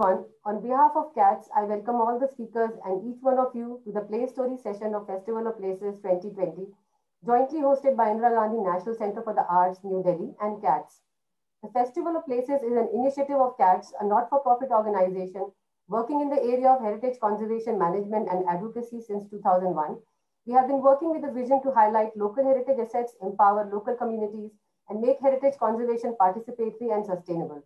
everyone. On behalf of CATS, I welcome all the speakers and each one of you to the Play Story session of Festival of Places 2020, jointly hosted by Indira Gandhi National Center for the Arts, New Delhi, and CATS. The Festival of Places is an initiative of CATS, a not-for-profit organization working in the area of heritage conservation management and advocacy since 2001. We have been working with a vision to highlight local heritage assets, empower local communities, and make heritage conservation participatory and sustainable.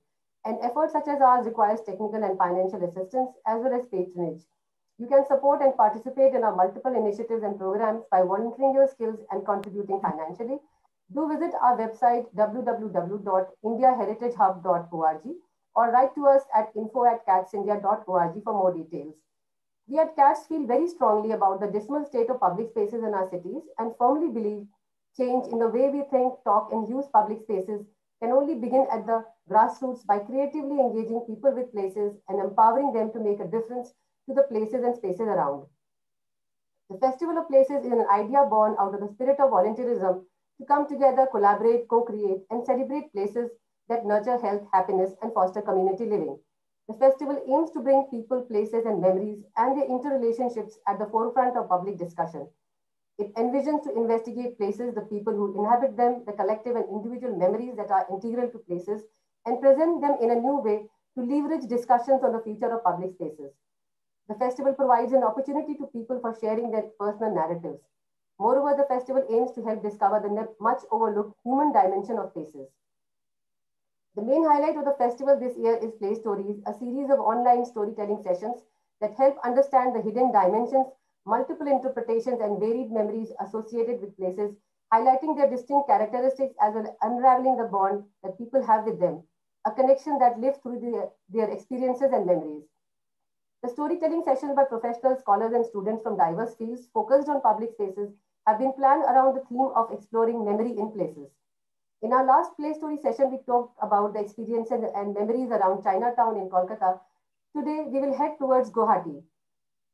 An effort such as ours requires technical and financial assistance as well as patronage. You can support and participate in our multiple initiatives and programs by volunteering your skills and contributing financially. Do visit our website www.indiaheritagehub.org or write to us at info@catsindia.org for more details. We at CATS feel very strongly about the dismal state of public spaces in our cities and firmly believe change in the way we think, talk, and use public spaces can only begin at the grassroots by creatively engaging people with places and empowering them to make a difference to the places and spaces around. The Festival of Places is an idea born out of the spirit of volunteerism to come together, collaborate, co-create, and celebrate places that nurture health, happiness, and foster community living. The festival aims to bring people, places, and memories and their interrelationships at the forefront of public discussion. It envisions to investigate places, the people who inhabit them, the collective and individual memories that are integral to places, and present them in a new way to leverage discussions on the future of public spaces. The festival provides an opportunity to people for sharing their personal narratives. Moreover, the festival aims to help discover the much overlooked human dimension of places. The main highlight of the festival this year is Play Stories, a series of online storytelling sessions that help understand the hidden dimensions, multiple interpretations, and varied memories associated with places, highlighting their distinct characteristics as well as unraveling the bond that people have with them, a connection that lives through their experiences and memories. The storytelling sessions by professionals, scholars, and students from diverse fields focused on public spaces have been planned around the theme of exploring memory in places. In our last Play Story session, we talked about the experiences and memories around Chinatown in Kolkata. Today, we will head towards Guwahati.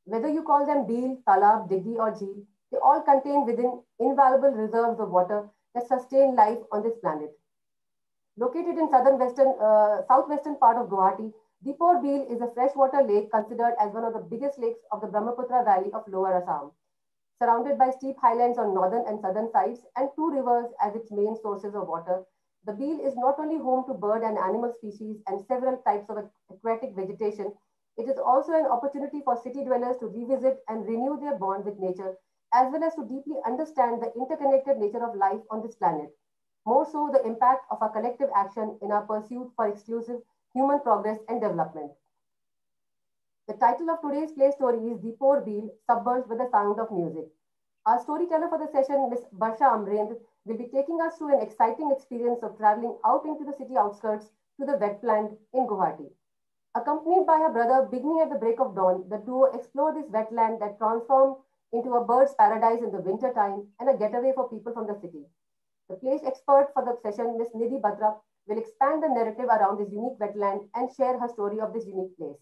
Whether you call them Beel, Talab, Dighi, or Jheel, they all contain within invaluable reserves of water that sustain life on this planet. Located in southwestern part of Guwahati, Deepor Beel is a freshwater lake considered as one of the biggest lakes of the Brahmaputra Valley of Lower Assam. Surrounded by steep highlands on northern and southern sides and two rivers as its main sources of water, the Beel is not only home to bird and animal species and several types of aquatic vegetation, it is also an opportunity for city dwellers to revisit and renew their bond with nature, as well as to deeply understand the interconnected nature of life on this planet. More so, the impact of our collective action in our pursuit for exclusive human progress and development. The title of today's Play Story is Deepor Beel, Submerged with the Sound of Music. Our storyteller for the session, Ms. Barsha Amrendra, will be taking us through an exciting experience of traveling out into the city outskirts to the wetland in Guwahati. Accompanied by her brother, beginning at the break of dawn, the duo explore this wetland that transforms into a bird's paradise in the winter time and a getaway for people from the city. The place expert for the session, Ms. Nidhi Batra, will expand the narrative around this unique wetland and share her story of this unique place.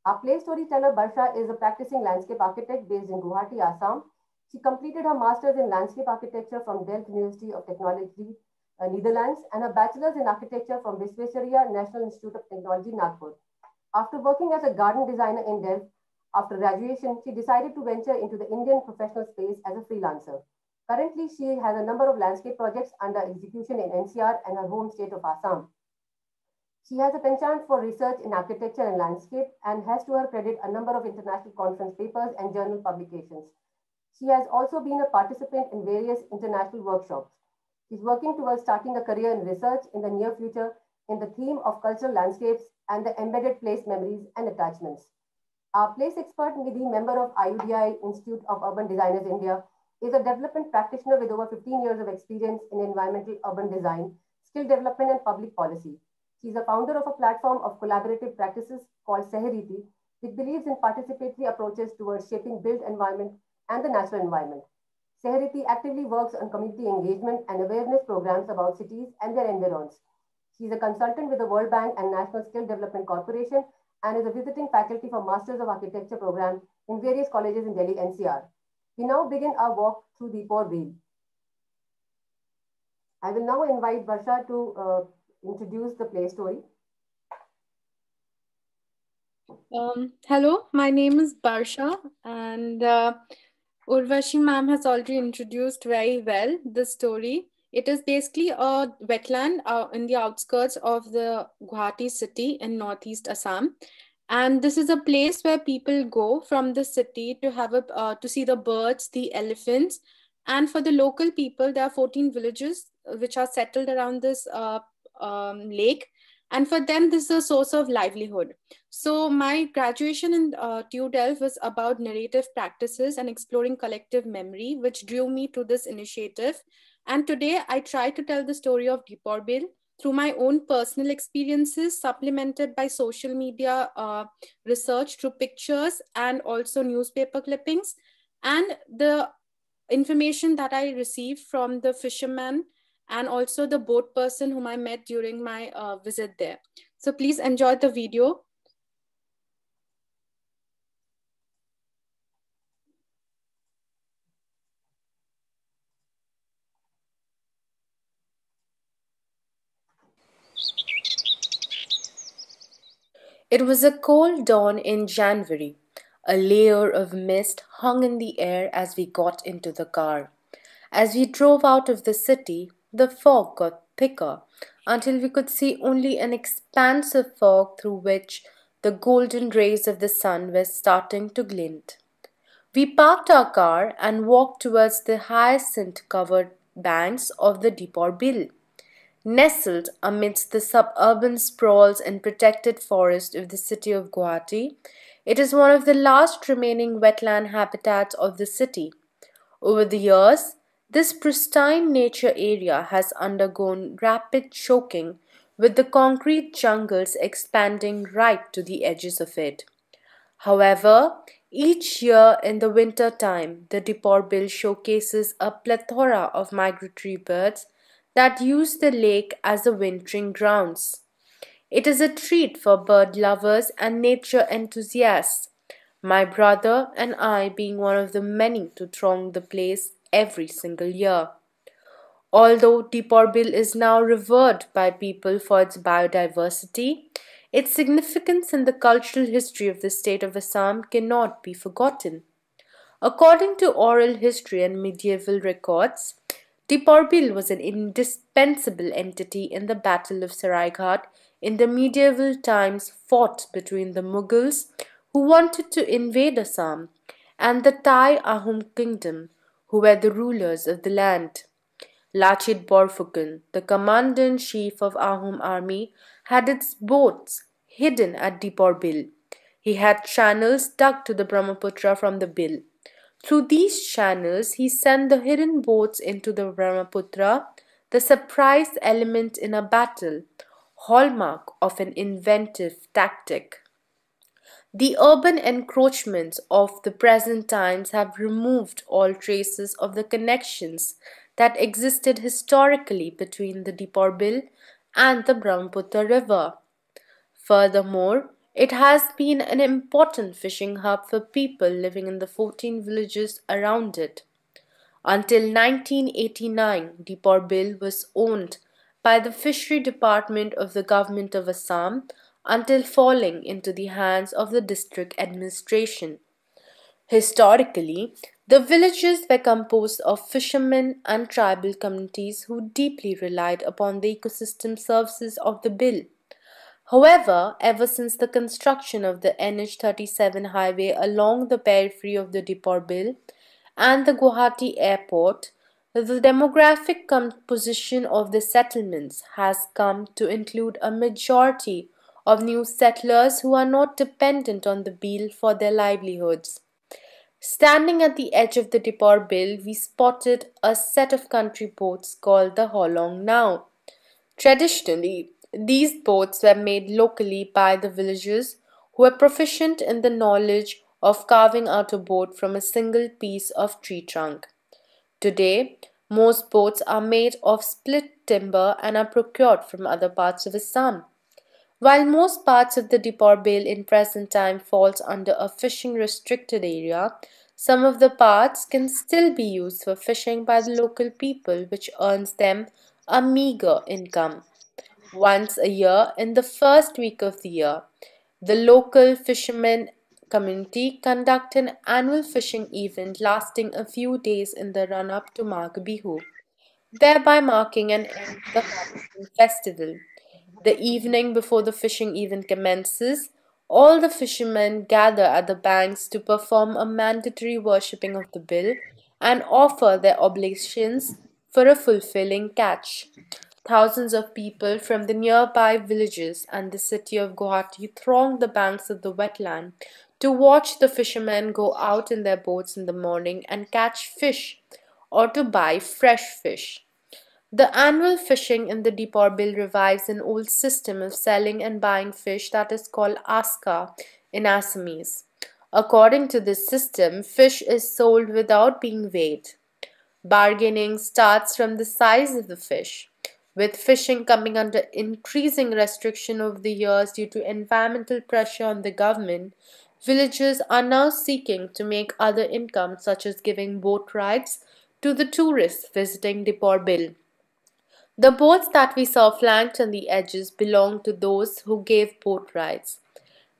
Our play storyteller, Barsha, is a practicing landscape architect based in Guwahati, Assam. She completed her master's in landscape architecture from Delft University of Technology, Netherlands, and a bachelor's in architecture from Visvesvaraya National Institute of Technology, Nagpur. After working as a garden designer in Delft, after graduation, she decided to venture into the Indian professional space as a freelancer. Currently, she has a number of landscape projects under execution in NCR and her home state of Assam. She has a penchant for research in architecture and landscape and has to her credit a number of international conference papers and journal publications. She has also been a participant in various international workshops. She's working towards starting a career in research in the near future in the theme of cultural landscapes and the embedded place memories and attachments. Our place expert, Nidhi, member of IUDI Institute of Urban Designers India, is a development practitioner with over 15 years of experience in environmental urban design, skill development, and public policy. She is a founder of a platform of collaborative practices called Seheriti, which believes in participatory approaches towards shaping built environment and the natural environment. Seheriti actively works on community engagement and awareness programs about cities and their environs. She is a consultant with the World Bank and National Skill Development Corporation and is a visiting faculty for Masters of Architecture program in various colleges in Delhi NCR. We now begin our walk through Deepor Beel. I will now invite Barsha to introduce the play story. Hello, my name is Barsha, and Urvashi ma'am has already introduced very well the story. It is basically a wetland in the outskirts of the Guwahati city in northeast Assam, and this is a place where people go from the city to have a to see the birds, the elephants, and for the local people, there are 14 villages which are settled around this lake, and for them, this is a source of livelihood. So, my graduation in TU was about narrative practices and exploring collective memory, which drew me to this initiative. And today, I try to tell the story of Deeporbil through my own personal experiences, supplemented by social media research through pictures and also newspaper clippings, and the information that I received from the fisherman and also the boat person whom I met during my visit there. So please enjoy the video. It was a cold dawn in January. A layer of mist hung in the air as we got into the car. As we drove out of the city, the fog got thicker until we could see only an expanse of fog through which the golden rays of the sun were starting to glint. We parked our car and walked towards the hyacinth covered banks of the Deepor Bill. Nestled amidst the suburban sprawls and protected forest of the city of Guwahati, it is one of the last remaining wetland habitats of the city. Over the years, this pristine nature area has undergone rapid choking, with the concrete jungles expanding right to the edges of it. However, each year in the winter time, the Diporbil showcases a plethora of migratory birds that use the lake as the wintering grounds. It is a treat for bird lovers and nature enthusiasts, my brother and I being one of the many to throng the place every single year. Although Tiporbil is now revered by people for its biodiversity, its significance in the cultural history of the state of Assam cannot be forgotten. According to oral history and medieval records, Tiporbil was an indispensable entity in the Battle of Saraighat in the medieval times fought between the Mughals, who wanted to invade Assam, and the Thai Ahom kingdom, who were the rulers of the land. Lachit Borphukan, the commander-in-chief of Ahom army, had its boats hidden at Dipor Bill. He had channels dug to the Brahmaputra from the Bill. Through these channels, he sent the hidden boats into the Brahmaputra, the surprise element in a battle, hallmark of an inventive tactic. The urban encroachments of the present times have removed all traces of the connections that existed historically between the Diporbil and the Brahmaputra River. Furthermore, it has been an important fishing hub for people living in the 14 villages around it. Until 1989, Deepor Bill was owned by the Fishery Department of the Government of Assam until falling into the hands of the district administration. Historically, the villages were composed of fishermen and tribal communities who deeply relied upon the ecosystem services of the bill. However, ever since the construction of the NH-37 highway along the periphery of the Diporbil and the Guwahati airport, the demographic composition of the settlements has come to include a majority of new settlers who are not dependent on the Beel for their livelihoods. Standing at the edge of the Dipor Bill, we spotted a set of country boats called the Holong Now. Traditionally, these boats were made locally by the villagers who were proficient in the knowledge of carving out a boat from a single piece of tree trunk. Today, most boats are made of split timber and are procured from other parts of Assam. While most parts of the Dipor Bale in present time falls under a fishing restricted area, some of the parts can still be used for fishing by the local people, which earns them a meager income. Once a year, in the first week of the year, The local fishermen community conduct an annual fishing event lasting a few days in the run up to Magh Bihu, thereby marking an end to the harvesting festival. The evening before the fishing event commences, all the fishermen gather at the banks to perform a mandatory worshipping of the bill and offer their oblations for a fulfilling catch. Thousands of people from the nearby villages and the city of Guwahati throng the banks of the wetland to watch the fishermen go out in their boats in the morning and catch fish or to buy fresh fish. The annual fishing in the Deepor Bill revives an old system of selling and buying fish that is called aska in Assamese. According to this system, fish is sold without being weighed. Bargaining starts from the size of the fish. With fishing coming under increasing restriction over the years due to environmental pressure on the government, villagers are now seeking to make other income such as giving boat rides to the tourists visiting Deepor Bill. The boats that we saw flanked on the edges belonged to those who gave boat rides.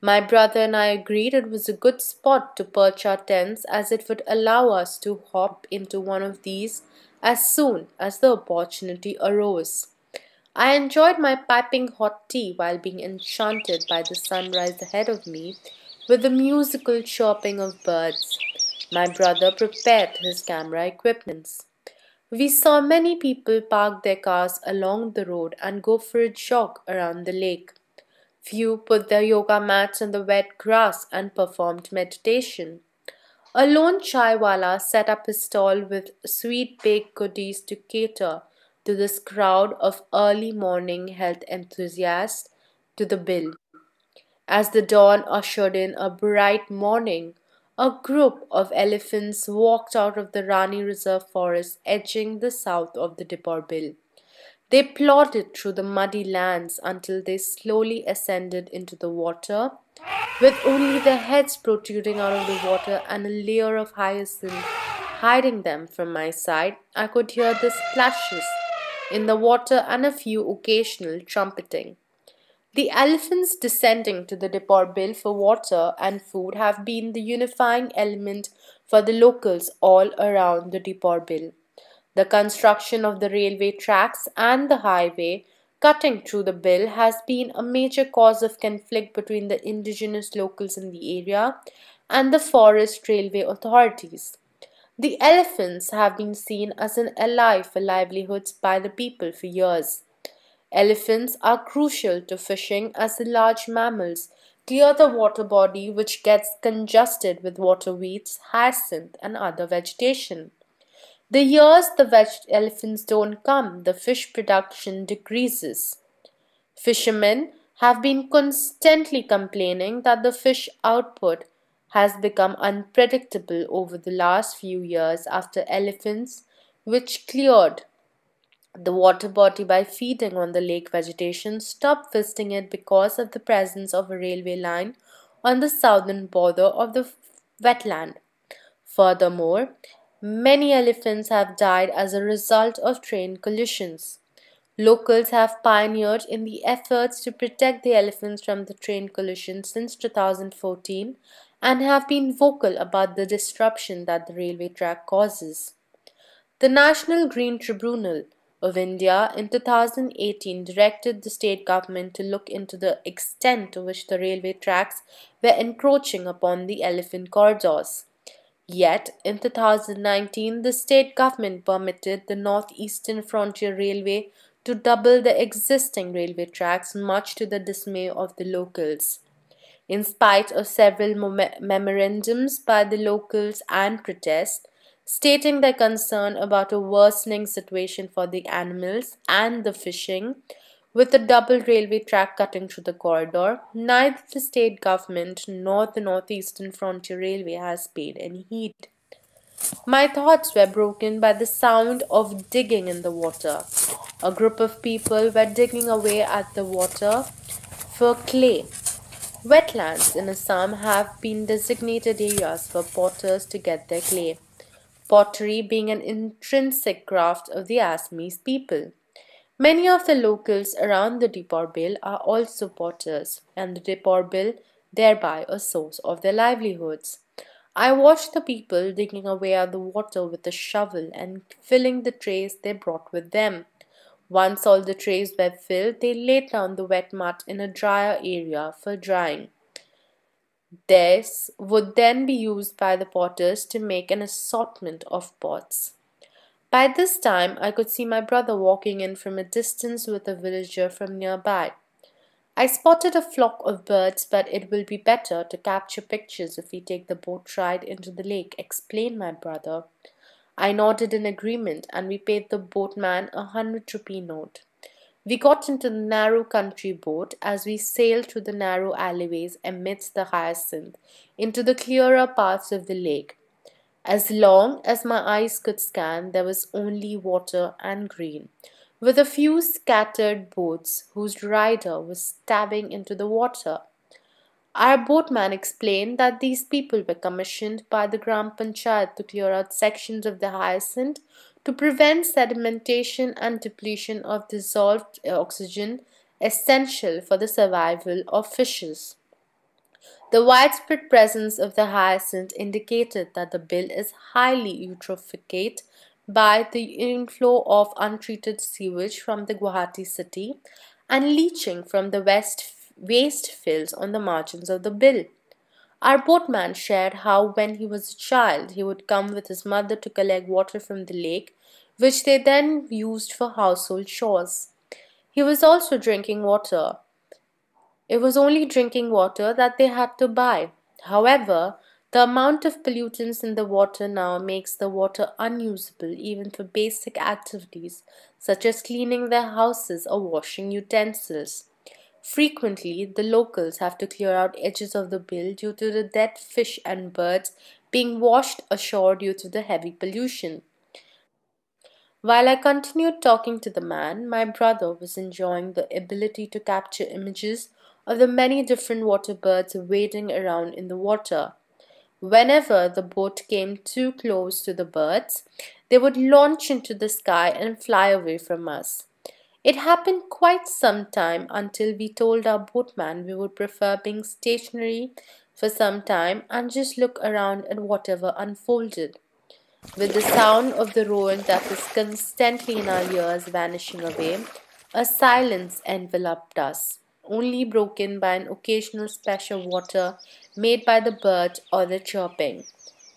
My brother and I agreed it was a good spot to perch our tents as it would allow us to hop into one of these as soon as the opportunity arose. I enjoyed my piping hot tea while being enchanted by the sunrise ahead of me with the musical chirping of birds. My brother prepared his camera equipments. We saw many people park their cars along the road and go for a jog around the lake. Few put their yoga mats on the wet grass and performed meditation. A lone chaiwala set up his stall with sweet baked goodies to cater to this crowd of early morning health enthusiasts to the bill. As the dawn ushered in a bright morning, a group of elephants walked out of the Rani Reserve forest edging the south of the Dipper Bill. They plodded through the muddy lands until they slowly ascended into the water, with only their heads protruding out of the water and a layer of hyacinth hiding them from my sight. I could hear the splashes in the water and a few occasional trumpeting. The elephants descending to the Dipper Bill for water and food have been the unifying element for the locals all around the Dipper Bill. The construction of the railway tracks and the highway cutting through the bill has been a major cause of conflict between the indigenous locals in the area and the forest railway authorities. The elephants have been seen as an ally for livelihoods by the people for years. Elephants are crucial to fishing as the large mammals clear the water body which gets congested with water weeds, hyacinth, and other vegetation. The years the elephants don't come, the fish production decreases. Fishermen have been constantly complaining that the fish output has become unpredictable over the last few years after elephants, which cleared the water body by feeding on the lake vegetation, stopped visiting it because of the presence of a railway line on the southern border of the wetland. Furthermore, many elephants have died as a result of train collisions. Locals have pioneered in the efforts to protect the elephants from the train collision since 2014 and have been vocal about the disruption that the railway track causes. The National Green Tribunal of India in 2018 directed the state government to look into the extent to which the railway tracks were encroaching upon the elephant corridors. Yet, in 2019, the state government permitted the Northeastern Frontier Railway to double the existing railway tracks, much to the dismay of the locals. In spite of several memorandums by the locals and protests, stating their concern about a worsening situation for the animals and the fishing, with a double railway track cutting through the corridor, neither the state government nor the Northeastern Frontier Railway has paid any heed. My thoughts were broken by the sound of digging in the water. A group of people were digging away at the water for clay. Wetlands in Assam have been designated areas for potters to get their clay, pottery being an intrinsic craft of the Assamese people. Many of the locals around the Deporbil are also potters, and the Deporbil thereby a source of their livelihoods. I watched the people digging away at the water with a shovel and filling the trays they brought with them. Once all the trays were filled, they laid down the wet mud in a drier area for drying. This would then be used by the potters to make an assortment of pots. By this time, I could see my brother walking in from a distance with a villager from nearby. I spotted a flock of birds, but it will be better to capture pictures if we take the boat ride into the lake, explained my brother. I nodded in agreement, and we paid the boatman a 100 rupee note. We got into the narrow country boat as we sailed through the narrow alleyways amidst the hyacinth into the clearer parts of the lake. As long as my eyes could scan, there was only water and green, with a few scattered boats whose rider was stabbing into the water. Our boatman explained that these people were commissioned by the Gram Panchayat to clear out sections of the hyacinth to prevent sedimentation and depletion of dissolved oxygen essential for the survival of fishes. The widespread presence of the hyacinth indicated that the bill is highly eutrophied by the inflow of untreated sewage from the Guwahati city and leaching from the waste fields on the margins of the bill. Our boatman shared how, when he was a child, he would come with his mother to collect water from the lake, which they then used for household chores. He was also drinking water it was only drinking water that they had to buy. However, the amount of pollutants in the water now makes the water unusable even for basic activities such as cleaning their houses or washing utensils. Frequently, the locals have to clear out edges of the bill due to the dead fish and birds being washed ashore due to the heavy pollution. While I continued talking to the man, my brother was enjoying the ability to capture images of the many different water birds wading around in the water. Whenever the boat came too close to the birds, they would launch into the sky and fly away from us. It happened quite some time until we told our boatman we would prefer being stationary for some time and just look around at whatever unfolded. With the sound of the roar that was constantly in our ears vanishing away, a silence enveloped us, only broken by an occasional splash of water made by the bird or the chirping.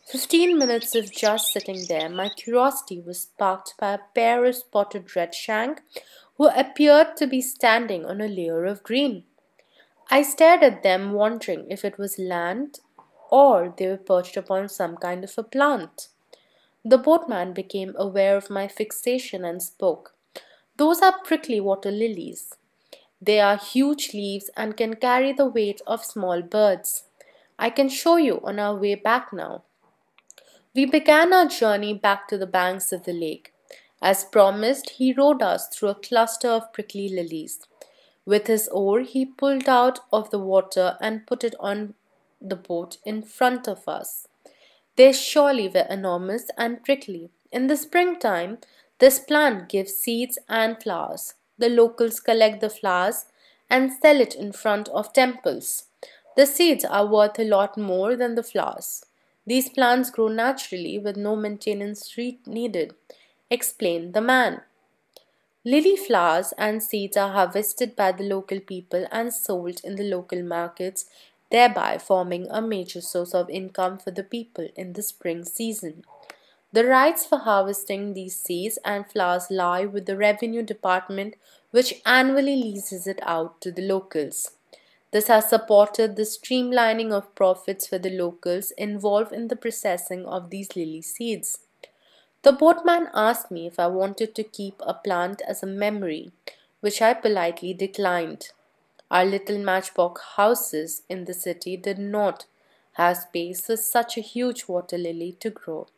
15 minutes of just sitting there, my curiosity was sparked by a pair of spotted redshank who appeared to be standing on a layer of green. I stared at them, wondering if it was land or they were perched upon some kind of a plant. The boatman became aware of my fixation and spoke. Those are prickly water lilies. They are huge leaves and can carry the weight of small birds. I can show you on our way back now. We began our journey back to the banks of the lake. As promised, he rowed us through a cluster of prickly lilies. With his oar, he pulled out of the water and put it on the boat in front of us. They surely were enormous and prickly. In the springtime, this plant gives seeds and flowers. The locals collect the flowers and sell it in front of temples. The seeds are worth a lot more than the flowers. These plants grow naturally with no maintenance needed, explained the man. Lily flowers and seeds are harvested by the local people and sold in the local markets, thereby forming a major source of income for the people in the spring season. The rights for harvesting these seeds and flowers lie with the revenue department, which annually leases it out to the locals. This has supported the streamlining of profits for the locals involved in the processing of these lily seeds. The boatman asked me if I wanted to keep a plant as a memory, which I politely declined. Our little matchbox houses in the city did not have space for such a huge water lily to grow.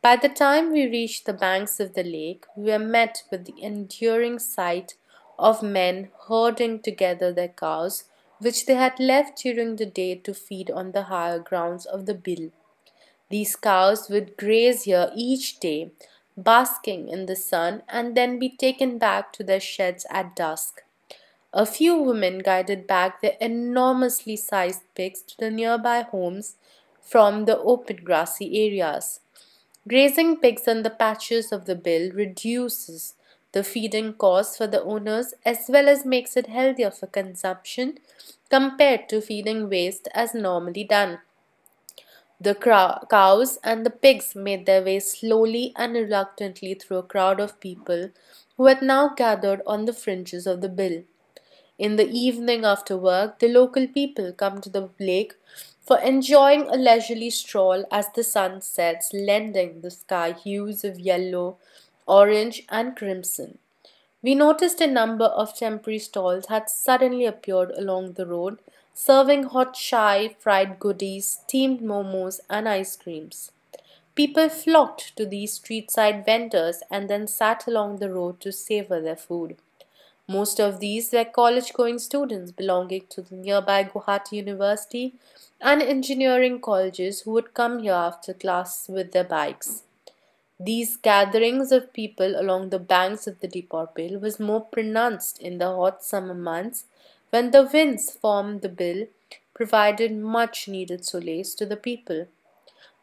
By the time we reached the banks of the lake, we were met with the enduring sight of men herding together their cows, which they had left during the day to feed on the higher grounds of the bill. These cows would graze here each day, basking in the sun, and then be taken back to their sheds at dusk. A few women guided back their enormously sized pigs to the nearby homes from the open grassy areas. Grazing pigs on the patches of the bill reduces the feeding costs for the owners as well as makes it healthier for consumption compared to feeding waste as normally done. The cows and the pigs made their way slowly and reluctantly through a crowd of people who had now gathered on the fringes of the bill. In the evening after work, the local people come to the lake for enjoying a leisurely stroll as the sun sets, lending the sky hues of yellow, orange, and crimson. We noticed a number of temporary stalls had suddenly appeared along the road, serving hot chai, fried goodies, steamed momos, and ice creams. People flocked to these street side vendors and then sat along the road to savor their food. Most of these were college going students belonging to the nearby Guwahati University and engineering colleges who would come here after class with their bikes. These gatherings of people along the banks of the Depot Bill was more pronounced in the hot summer months when the winds from the bill provided much needed solace to the people.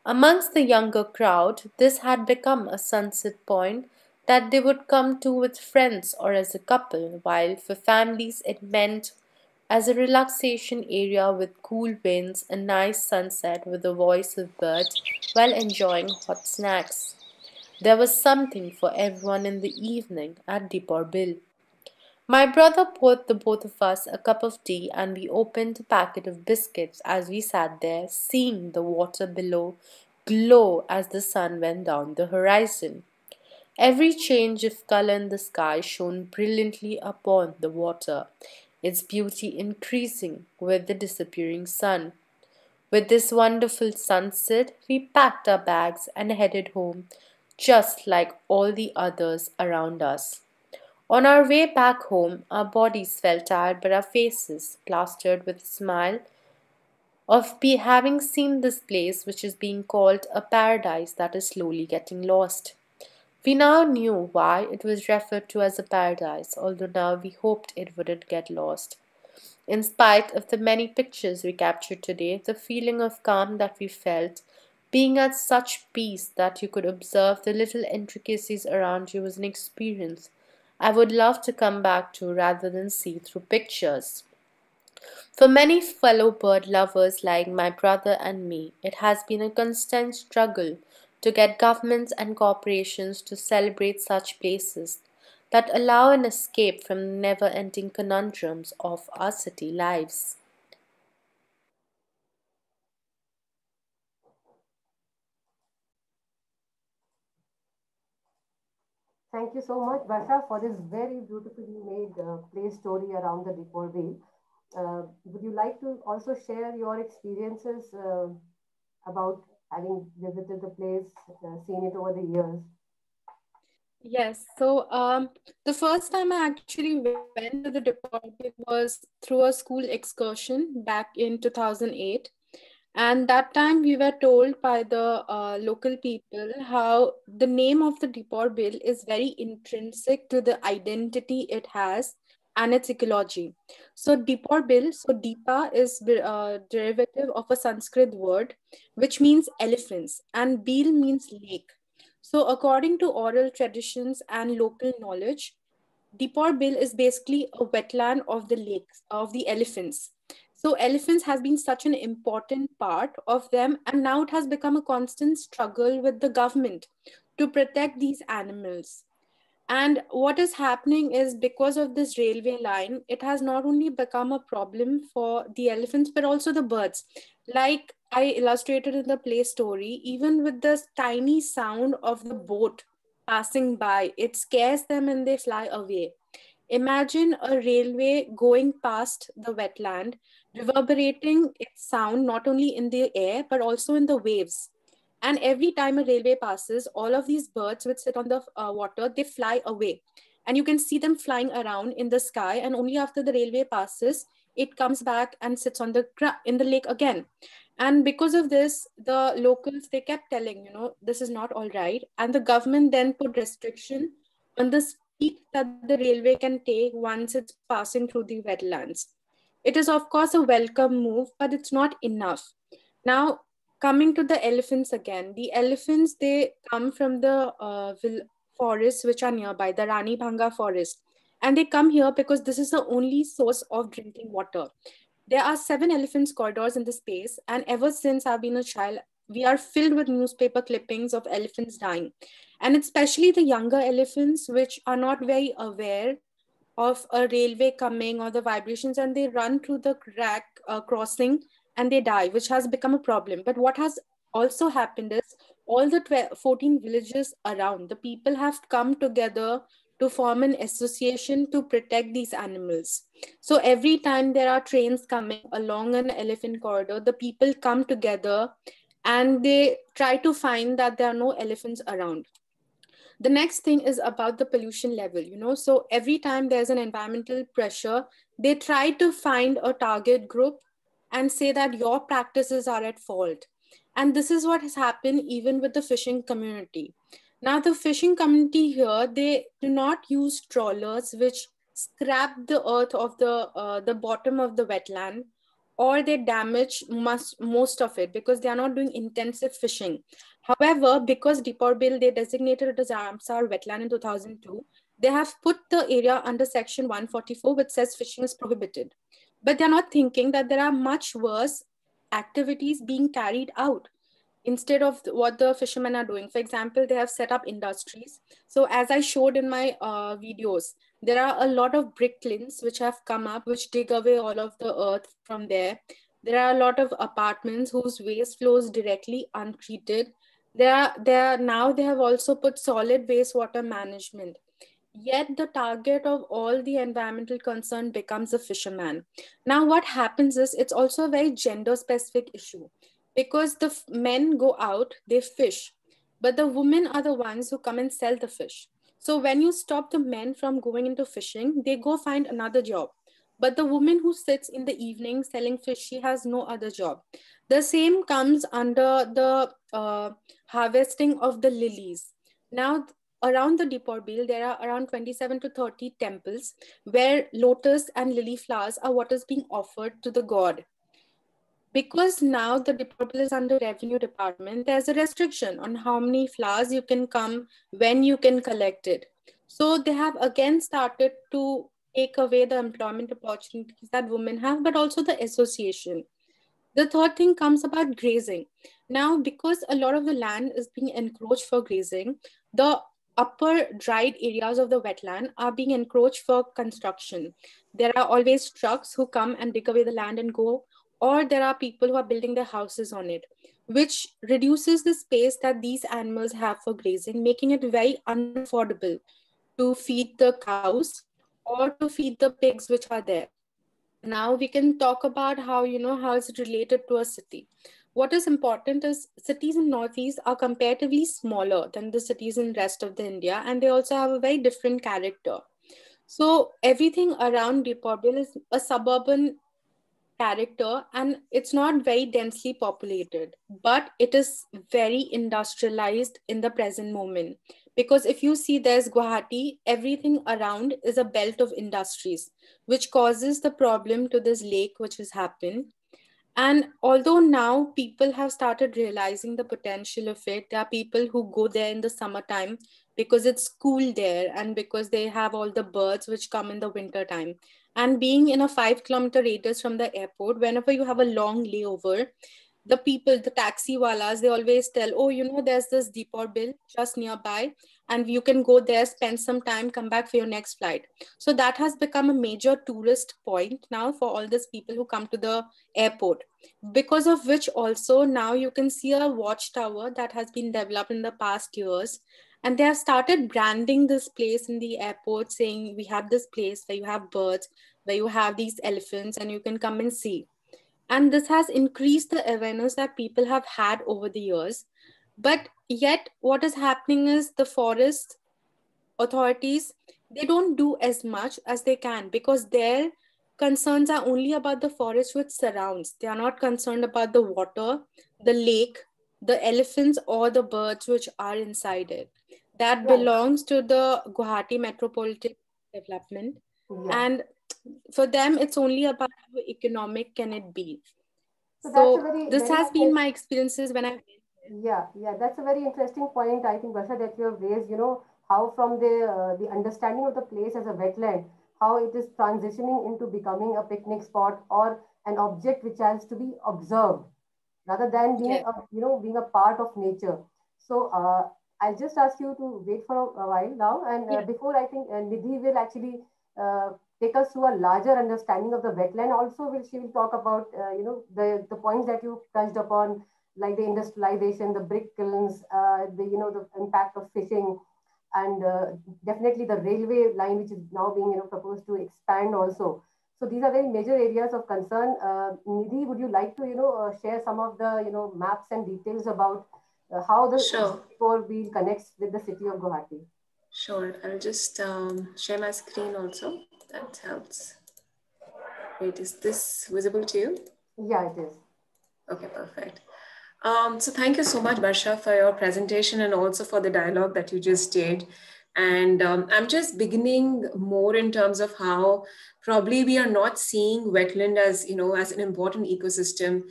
Amongst the younger crowd, this had become a sunset point that they would come to with friends or as a couple, while for families it meant as a relaxation area with cool winds, a nice sunset with the voice of birds while enjoying hot snacks. There was something for everyone in the evening at Dipor Bill. My brother poured the both of us a cup of tea and we opened a packet of biscuits as we sat there, seeing the water below glow as the sun went down the horizon. Every change of color in the sky shone brilliantly upon the water, its beauty increasing with the disappearing sun. With this wonderful sunset, we packed our bags and headed home, just like all the others around us. On our way back home, our bodies felt tired, but our faces plastered with a smile of having seen this place which is being called a paradise that is slowly getting lost. We now knew why it was referred to as a paradise, although now we hoped it wouldn't get lost. In spite of the many pictures we captured today, the feeling of calm that we felt, being at such peace that you could observe the little intricacies around you was an experience I would love to come back to rather than see through pictures. For many fellow bird lovers like my brother and me, it has been a constant struggle to get governments and corporations to celebrate such places that allow an escape from the never ending conundrums of our city lives. Thank you so much, Basha, for this very beautifully made play story around the Dipor Whale. Would you like to also share your experiences about having visited the place, seen it over the years? Yes. The first time I actually went to the department was through a school excursion back in 2008. And that time we were told by the local people how the name of the Deepor Bill is very intrinsic to the identity it has and its ecology. So Deepor Bill, so Deepa is derivative of a Sanskrit word which means elephants and Bil means lake. So according to oral traditions and local knowledge, Deepor Bill is basically a wetland of the lakes, of the elephants. So elephants has been such an important part of them, and now it has become a constant struggle with the government to protect these animals. And what is happening is because of this railway line, it has not only become a problem for the elephants, but also the birds. Like I illustrated in the play story, even with the tiny sound of the boat passing by, it scares them and they fly away. Imagine a railway going past the wetland, reverberating its sound not only in the air, but also in the waves. And every time a railway passes, all of these birds which sit on the water, they fly away. And you can see them flying around in the sky. And only after the railway passes, it comes back and sits on in the lake again. And because of this, the locals, they kept telling, this is not all right. And the government then put restriction on the speed that the railway can take once it's passing through the wetlands. It is, of course, a welcome move, but it's not enough. Now, coming to the elephants again, the elephants, they come from the forests which are nearby, the Rani Bhanga forest. And they come here because this is the only source of drinking water. There are 7 elephants corridors in the space, and ever since I've been a child, we are filled with newspaper clippings of elephants dying. And especially the younger elephants, which are not very aware of a railway coming or the vibrations, and they run through the crack crossing and they die, which has become a problem. But what has also happened is all the 14 villages around, the people have come together to form an association to protect these animals. So every time there are trains coming along an elephant corridor, the people come together and they try to find that there are no elephants around. The next thing is about the pollution level, so every time there's an environmental pressure, they try to find a target group and say that your practices are at fault. And this is what has happened even with the fishing community. Now the fishing community here, they do not use trawlers which scrap the earth of the bottom of the wetland, or they damage most of it because they are not doing intensive fishing. However, because Deepor Bill, they designated it as Ramsar wetland in 2002, they have put the area under section 144, which says fishing is prohibited. But they're not thinking that there are much worse activities being carried out instead of what the fishermen are doing. For example, they have set up industries. So as I showed in my videos, there are a lot of brick kilns which have come up, which dig away all of the earth from there. There are a lot of apartments whose waste flows directly untreated. Now they have also put solid wastewater management. Yet the target of all the environmental concern becomes a fisherman. Now what happens is it's also a very gender specific issue, because the men go out, they fish, but the women are the ones who come and sell the fish. So when you stop the men from going into fishing, they go find another job. But the woman who sits in the evening selling fish, she has no other job. The same comes under the harvesting of the lilies. Now, around the Deepor Bill, there are around 27 to 30 temples where lotus and lily flowers are what is being offered to the god. Because now the department is under revenue department, there's a restriction on how many flowers you can come, when you can collect it. So they have again started to take away the employment opportunities that women have, but also the association. The third thing comes about grazing. Now, because a lot of the land is being encroached for grazing, the upper dried areas of the wetland are being encroached for construction. There are always trucks who come and dig away the land and go, or there are people who are building their houses on it, which reduces the space that these animals have for grazing, making it very unaffordable to feed the cows or to feed the pigs which are there. Now we can talk about how, how it's related to a city. What is important is cities in Northeast are comparatively smaller than the cities in rest of the India, and they also have a very different character. So everything around Deepor Bill is a suburban character, and it's not very densely populated, but it is very industrialized in the present moment. Because if you see, there's Guwahati, everything around is a belt of industries, which causes the problem to this lake which has happened. And although now people have started realizing the potential of it, there are people who go there in the summertime because it's cool there and because they have all the birds which come in the winter time. And being in a 5 kilometer radius from the airport, whenever you have a long layover, the people, the taxi walas, they always tell, oh, there's this Deepor Bill just nearby, and you can go there, spend some time, come back for your next flight. So that has become a major tourist point now for all these people who come to the airport, because of which also now you can see a watchtower that has been developed in the past years. And they have started branding this place in the airport, saying we have this place where you have birds, where you have these elephants, and you can come and see. And this has increased the awareness that people have had over the years. But yet what is happening is the forest authorities, they don't do as much as they can, because there concerns are only about the forest which surrounds. They are not concerned about the water, the lake, the elephants, or the birds which are inside it. That Right. belongs to the Guwahati Metropolitan Development. Yeah. And for them, it's only about how economic can it be. So that's a So very, this very has been my interesting. experiences when I went there. Yeah, that's a very interesting point, I think, Basha, that you have raised, how from the understanding of the place as a wetland, how it is transitioning into becoming a picnic spot or an object which has to be observed rather than being Yes, being a part of nature. So I'll just ask you to wait for a while now, and yeah, before I think Nidhi will actually uh, take us through a larger understanding of the wetland. Also, will she will talk about the points that you touched upon, like the industrialization, the brick kilns, the impact of fishing, and definitely the railway line which is now being proposed to expand also. So these are very major areas of concern. Nidhi, would you like to share some of the maps and details about how the Sure, four wheel connects with the city of Guwahati? sure. I'll just share my screen also. That helps. Wait, is this visible to you? Yeah, it is. Okay, perfect. So thank you so much, Barsha, for your presentation and also for the dialogue that you just did. And I'm just beginning more in terms of how probably we are not seeing wetland as, as an important ecosystem.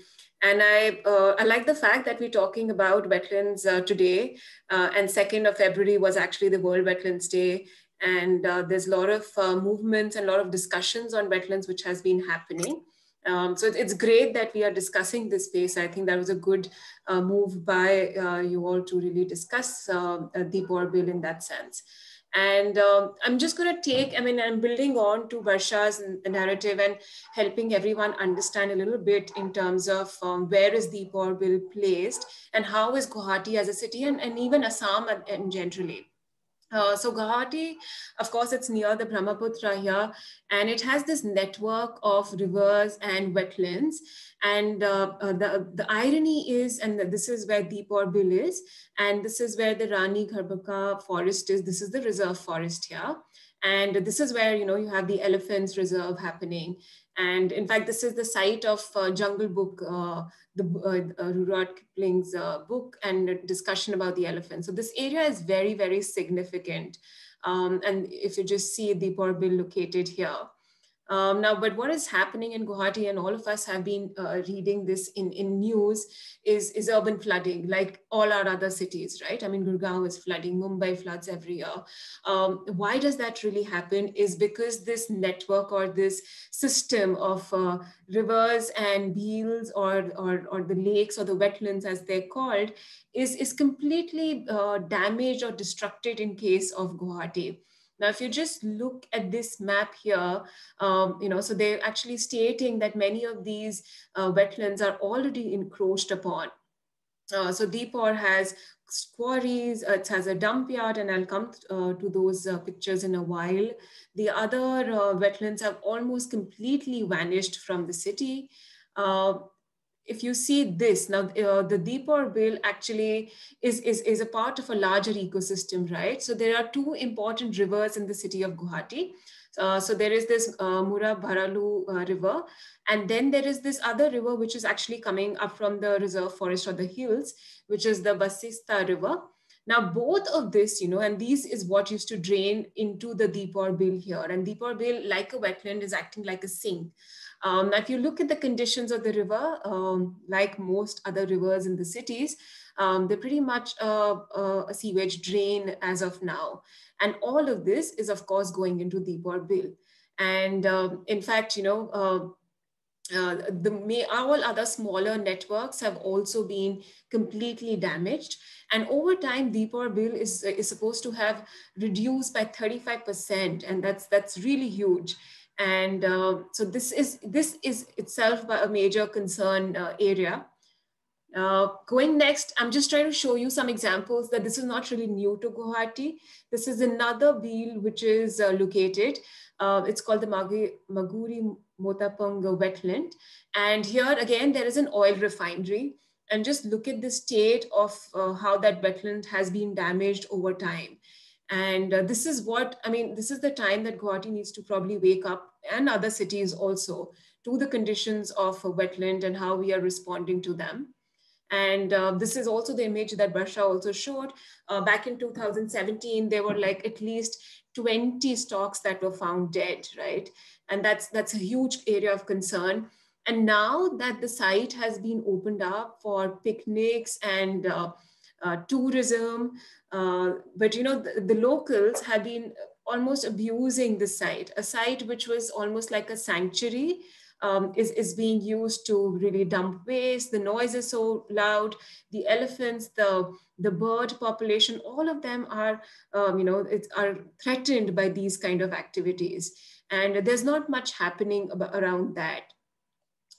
And I like the fact that we're talking about wetlands today. And 2nd of February was actually the World Wetlands Day. And there's a lot of movements and a lot of discussions on wetlands which has been happening. So it's great that we are discussing this space. I think that was a good move by you all to really discuss the Boer Bill in that sense. And I'm just going to I'm building on to Varsha's narrative and helping everyone understand a little bit in terms of where is the Boer Bill placed and how is Guwahati as a city and even Assam and generally. So Guwahati, of course, it's near the Brahmaputra here, and it has this network of rivers and wetlands. And the irony is, and this is where Deepor Bill is, and this is where the Rani Kharbaka forest is. This is the reserve forest here. And this is where, you have the elephants reserve happening. And in fact, this is the site of Jungle Book, the Rudyard Kipling's book and discussion about the elephant. So this area is very, very significant. And if you just see Deepor Bill located here. Now, but what is happening in Guwahati, and all of us have been reading this in news, is urban flooding, like all our other cities, right? I mean, Gurgaon is flooding, Mumbai floods every year. Why does that really happen? Is because this network or this system of rivers and beels or the lakes or the wetlands, as they're called, is completely damaged or destructed in case of Guwahati. Now, if you just look at this map here, so they're actually stating that many of these wetlands are already encroached upon. So Deepor has quarries, it has a dump yard, and I'll come to those pictures in a while. The other wetlands have almost completely vanished from the city. If you see this now, the Deepor Bill actually is a part of a larger ecosystem, right? So there are two important rivers in the city of Guwahati. So there is this Mura Bharalu river, and then there is this other river which is actually coming up from the reserve forest or the hills, which is the Basista river. Now, both of this, and these is what used to drain into the Deepor Bill here. And Deepor Bill, like a wetland, is acting like a sink. Now, if you look at the conditions of the river, like most other rivers in the cities, they're pretty much a sewage drain as of now. And all of this is, of course, going into Deepor Bill. And in fact, all other smaller networks have also been completely damaged. And over time, Deepor Bill is supposed to have reduced by 35%. And that's really huge. And so this is itself a major concern area. Going next, I'm just trying to show you some examples that this is not really new to Guwahati. This is another wheel which is located. It's called the Maguri Mothapunga wetland. And here again, there is an oil refinery. And just look at the state of how that wetland has been damaged over time. And this is the time that Guwahati needs to probably wake up and other cities also to the conditions of wetland and how we are responding to them. And this is also the image that Barsha also showed. Back in 2017, there were like at least 20 stocks that were found dead, right? And that's a huge area of concern. And now that the site has been opened up for picnics and tourism, but the locals have been almost abusing the site, a site which was almost like a sanctuary. Is being used to really dump waste. The noise is so loud. The elephants, the bird population, all of them are, are threatened by these kind of activities. And there's not much happening around that.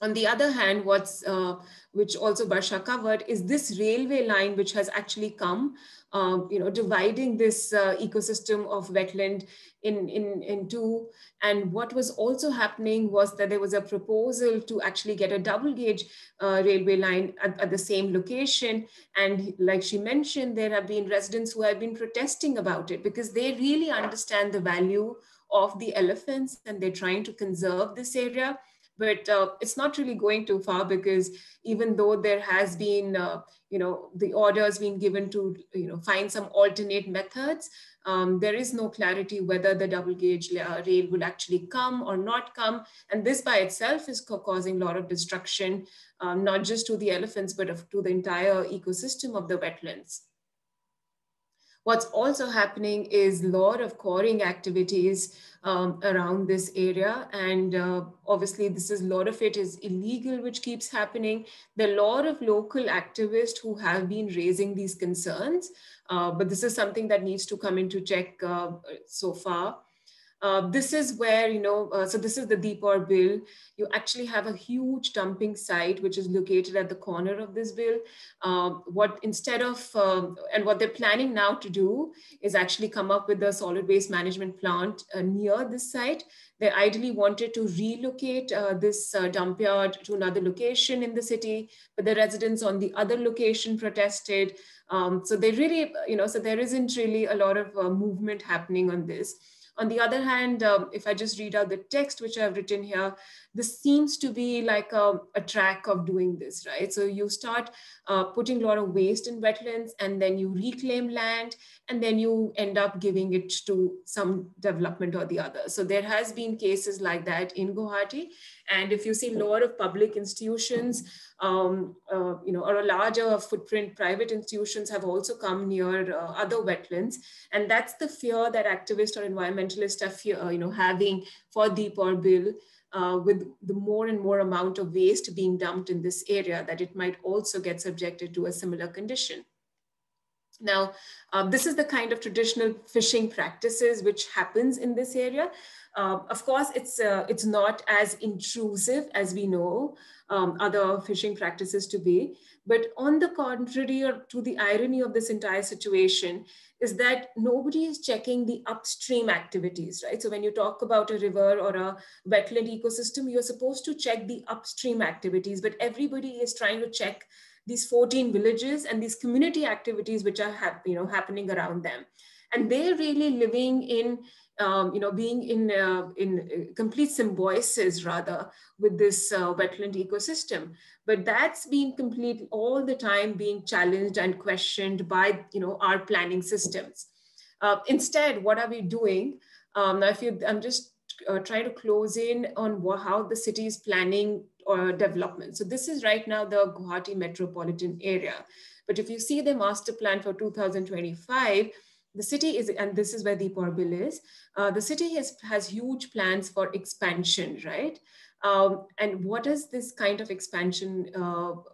On the other hand, which also Barsha covered, is this railway line which has actually come, dividing this ecosystem of wetland in two. And what was also happening was that there was a proposal to actually get a double gauge railway line at the same location. And like she mentioned, there have been residents who have been protesting about it because they really understand the value of the elephants and they're trying to conserve this area. But it's not really going too far, because even though there has been, the orders being given to, find some alternate methods, there is no clarity whether the double gauge rail will actually come or not come. And this by itself is causing a lot of destruction, not just to the elephants, but to the entire ecosystem of the wetlands. What's also happening is a lot of coring activities around this area. And obviously a lot of it is illegal, which keeps happening. There are a lot of local activists who have been raising these concerns, but this is something that needs to come into check so far. This is where, so this is the Deepor bill. You actually have a huge dumping site, which is located at the corner of this bill. And what they're planning now to do is actually come up with a solid waste management plant near this site. They ideally wanted to relocate this dump yard to another location in the city, but the residents on the other location protested. So they really, so there isn't really a lot of movement happening on this. On the other hand, if I just read out the text which I've written here, this seems to be like a track of doing this, right? So you start putting a lot of waste in wetlands, and then you reclaim land, and then you end up giving it to some development or the other. So there has been cases like that in Guwahati. And if you see a lot of public institutions, or a larger footprint private institutions have also come near other wetlands. And that's the fear that activists or environmentalists are having for Deepor bill, with the more and more amount of waste being dumped in this area, that it might also get subjected to a similar condition. Now, this is the kind of traditional fishing practices which happens in this area. Of course, it's not as intrusive as we know other fishing practices to be. But on the contrary, or to the irony of this entire situation, is that nobody is checking the upstream activities, right? So when you talk about a river or a wetland ecosystem, you're supposed to check the upstream activities, but everybody is trying to check these 14 villages and these community activities which are happening around them. And they're really living in, being in complete symbiosis rather with this wetland ecosystem. But that's being all the time being challenged and questioned by, our planning systems. Instead, what are we doing? Now, I'm just trying to close in on how the city is planning or development. So this is right now the Guwahati metropolitan area. But if you see the master plan for 2025, the city is, and this is where Deepor bill is, the city has huge plans for expansion, right? And what is this kind of expansion,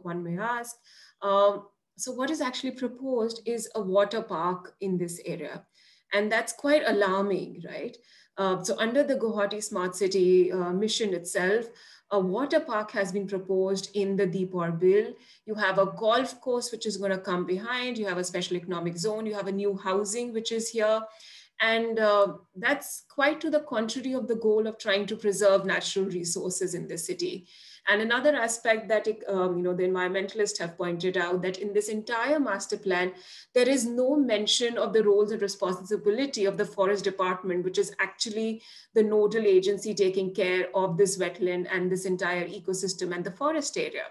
one may ask? So what is actually proposed is a water park in this area. And that's quite alarming, right? So under the Guwahati Smart City mission itself, a water park has been proposed in the Deepor bill. You have a golf course, which is going to come behind. You have a special economic zone. You have a new housing, which is here. And that's quite to the contrary of the goal of trying to preserve natural resources in the city. And another aspect that the environmentalists have pointed out, that in this entire master plan, there is no mention of the roles and responsibility of the forest department, which is actually the nodal agency taking care of this wetland and this entire ecosystem and the forest area.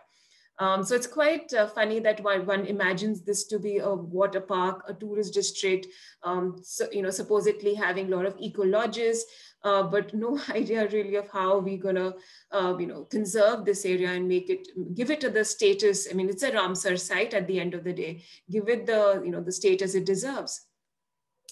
So it's quite funny that one imagines this to be a water park, a tourist district, supposedly having a lot of eco lodges, but no idea really of how we're gonna, conserve this area and give it the status. I mean, it's a Ramsar site at the end of the day. Give it the status it deserves.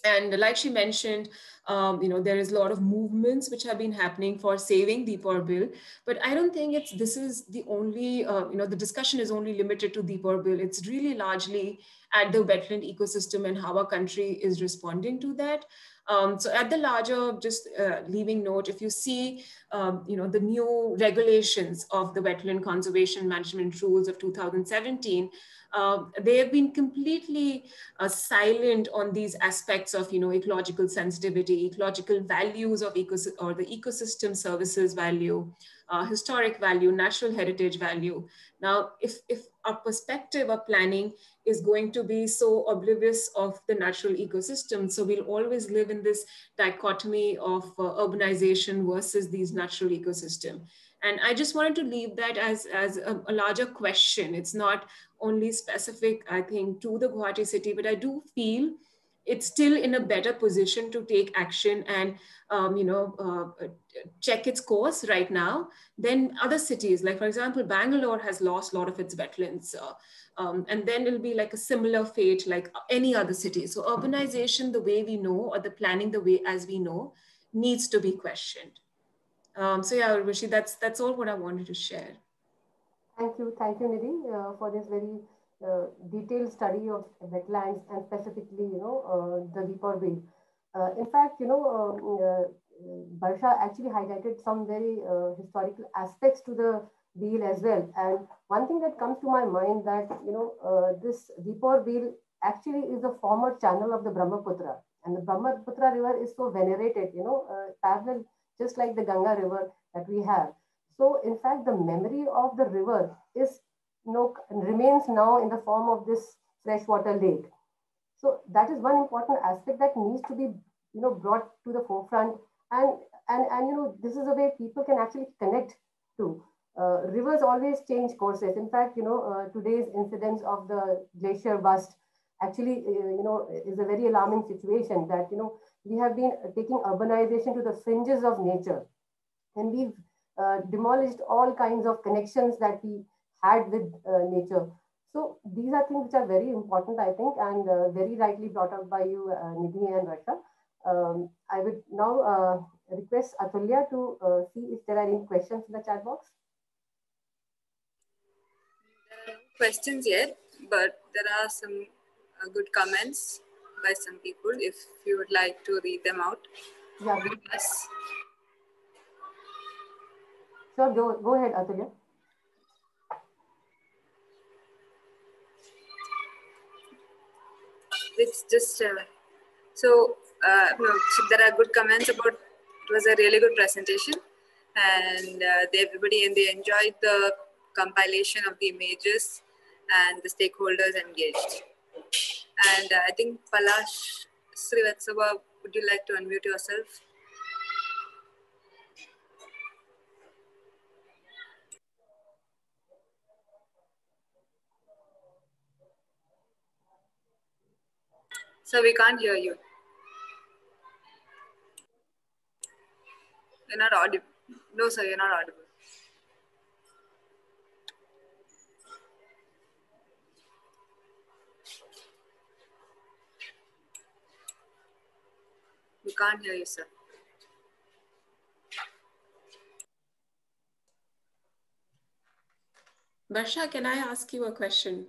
And like she mentioned, there is a lot of movements which have been happening for saving Deepor Bill, but I don't think this is the only, the discussion is only limited to Deepor Bill. It's really largely at the wetland ecosystem and how our country is responding to that. So at the larger, just leaving note, if you see, the new regulations of the Wetland Conservation Management Rules of 2017, they have been completely silent on these aspects of, ecological sensitivity, ecological values of the ecosystem services value, historic value, natural heritage value. Now, if our perspective of planning is going to be so oblivious of the natural ecosystem, so we'll always live in this dichotomy of urbanization versus these natural ecosystem. And I just wanted to leave that as a larger question. It's not only specific, I think, to the Guwahati city, but I do feel it's still in a better position to take action and check its course right now than other cities. Like, for example, Bangalore has lost a lot of its wetlands. And then it'll be like a similar fate like any other city. So urbanization, the way we know, or the planning the way as we know, needs to be questioned. So yeah, Urvashi, that's all what I wanted to share. Thank you, Nidhi, for this very detailed study of wetlands and specifically, the Deepor Bay. In fact, Barsha actually highlighted some very historical aspects to the wheel as well. And one thing that comes to my mind that, this Deepor wheel actually is a former channel of the Brahmaputra. And the Brahmaputra river is so venerated, parallel, just like the Ganga river that we have. So in fact, the memory of the river is, remains now in the form of this freshwater lake. So that is one important aspect that needs to be, brought to the forefront. And this is a way people can actually connect to. Rivers always change courses. In fact, today's incidents of the glacier bust actually, is a very alarming situation that, we have been taking urbanization to the fringes of nature. And we've demolished all kinds of connections that we had with nature. So these are things which are very important, I think, and very rightly brought up by you, Nidhi and Varsha. I would now request Atulya to see if there are any questions in the chat box. There are no questions yet, but there are some good comments by some people. If you would like to read them out. Yeah. Yes. Sure, go ahead, Atulya. It's just so there are good comments about it was a really good presentation, and they enjoyed the compilation of the images and the stakeholders engaged. And I think Palash Srivatsava, would you like to unmute yourself? So we can't hear you. You're not audible. No, sir, you're not audible. We can't hear you, sir. Barsha, can I ask you a question?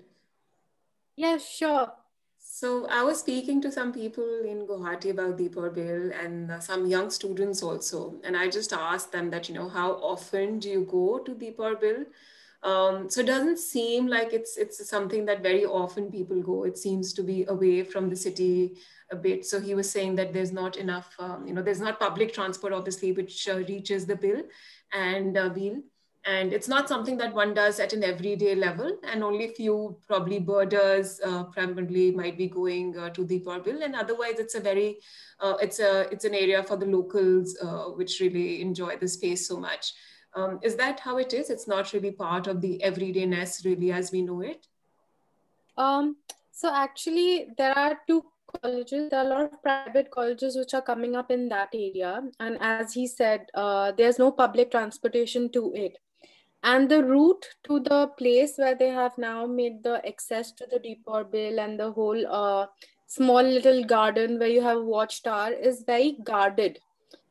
Yes, sure. So I was speaking to some people in Guwahati about Deepor Bill and some young students also. And I just asked them that, how often do you go to Deepor Bill? So it doesn't seem like it's something that very often people go. It seems to be away from the city a bit. So he was saying that there's not enough, there's not public transport, obviously, which reaches the bill and wheel. And it's not something that one does at an everyday level, and only few probably birders primarily might be going to the bill. And otherwise, it's a very, it's an area for the locals which really enjoy the space so much. Is that how it is? It's not really part of the everydayness really as we know it? So actually, there are two colleges. There are a lot of private colleges which are coming up in that area. And as he said, there's no public transportation to it. And the route to the place where they have now made the access to the Deepor Bill and the whole small little garden where you have a watchtower is very guarded.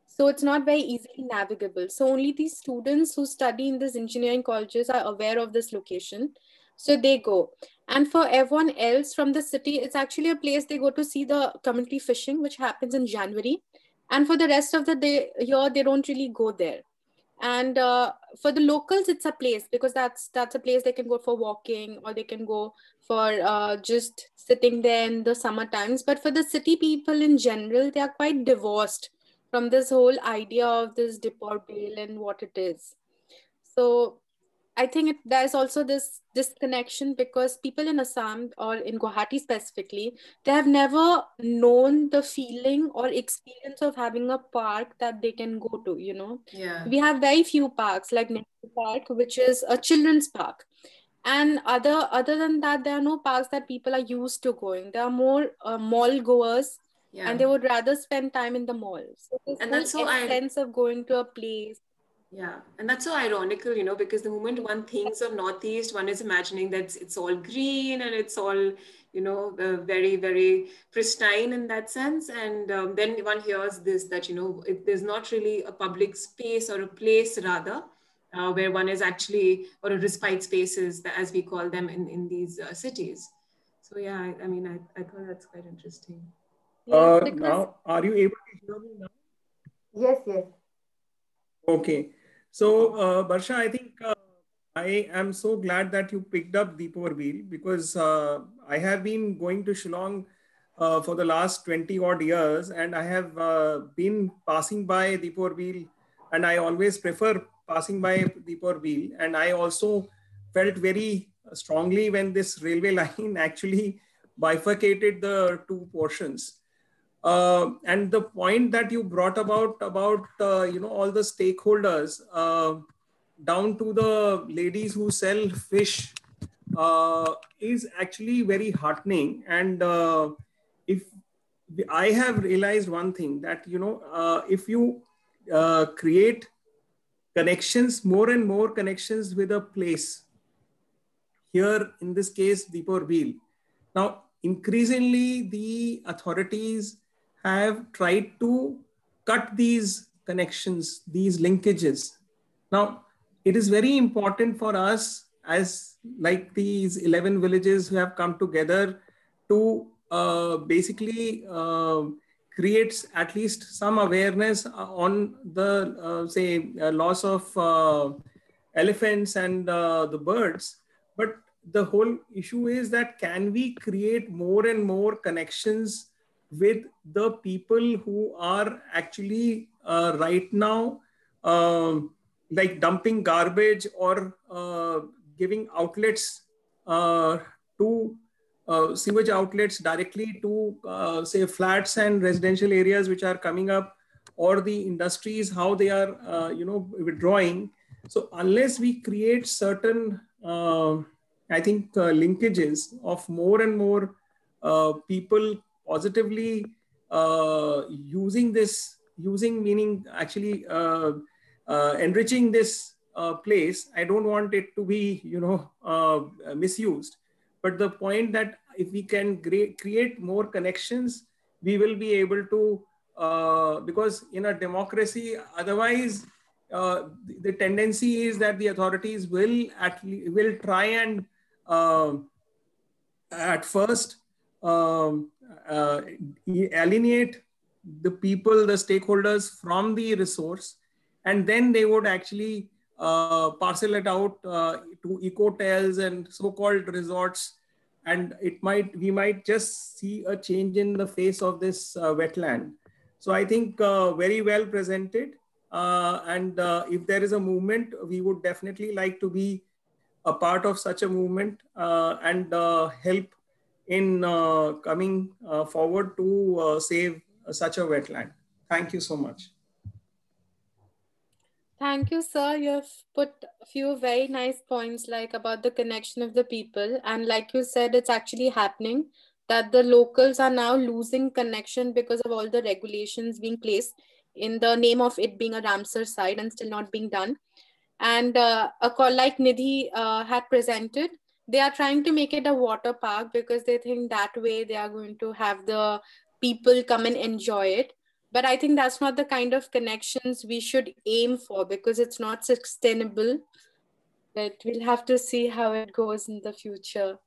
So it's not very easily navigable. So only these students who study in these engineering colleges are aware of this location. So they go. And for everyone else from the city, it's actually a place they go to see the community fishing, which happens in January. And for the rest of the year, they don't really go there. And for the locals, it's a place because that's a place they can go for walking, or they can go for just sitting there in the summer times. But for the city people in general, they are quite divorced from this whole idea of this Deepor Bill and what it is. So I think there's also this disconnection because people in Assam or in Guwahati specifically, they have never known the feeling or experience of having a park that they can go to, Yeah. We have very few parks like Nehru Park, which is a children's park. And other than that, there are no parks that people are used to going. There are more mall goers, and they would rather spend time in the mall. So this that's whole essence of going to a place. Yeah, and that's so ironical, because the moment one thinks of Northeast, one is imagining that it's all green and it's all, very, very pristine in that sense. And then one hears this, that, there's not really a public space or a place rather, where one is actually, or a respite spaces, as we call them in these cities. So yeah, I thought that's quite interesting. Yeah, now, are you able to hear me now? Yes, yes. Okay. So, Barsha, I think I am so glad that you picked up Deepor Wheel because I have been going to Shillong for the last 20 odd years, and I have been passing by Deepor Wheel, and I always prefer passing by Deepor Wheel. And I also felt very strongly when this railway line actually bifurcated the two portions. And the point that you brought about all the stakeholders down to the ladies who sell fish is actually very heartening. And if I have realized one thing that if you create connections, more and more connections with a place, here in this case Deepor Wheel. Now increasingly the authorities have tried to cut these connections, these linkages. Now, it is very important for us as like these 11 villages who have come together to basically create at least some awareness on the, loss of elephants and the birds. But the whole issue is that can we create more and more connections with the people who are actually right now like dumping garbage or giving outlets to sewage outlets directly to say flats and residential areas which are coming up, or the industries how they are withdrawing. So unless we create certain I think linkages of more and more people positively using meaning actually enriching this place. I don't want it to be misused, but the point that if we can create more connections, we will be able to because in a democracy otherwise the tendency is that the authorities will try and at first alienate the people, the stakeholders from the resource, and then they would actually parcel it out to eco-hotels and so-called resorts, and we might just see a change in the face of this wetland. So I think very well presented. And if there is a movement, we would definitely like to be a part of such a movement and help in coming forward to save such a wetland. Thank you so much. Thank you, sir. You have put a few very nice points like about the connection of the people. And like you said, it's actually happening that the locals are now losing connection because of all the regulations being placed in the name of it being a Ramsar site and still not being done. And a call like Nidhi had presented, they are trying to make it a water park because they think that way they are going to have the people come and enjoy it. But I think that's not the kind of connections we should aim for because it's not sustainable. But we'll have to see how it goes in the future.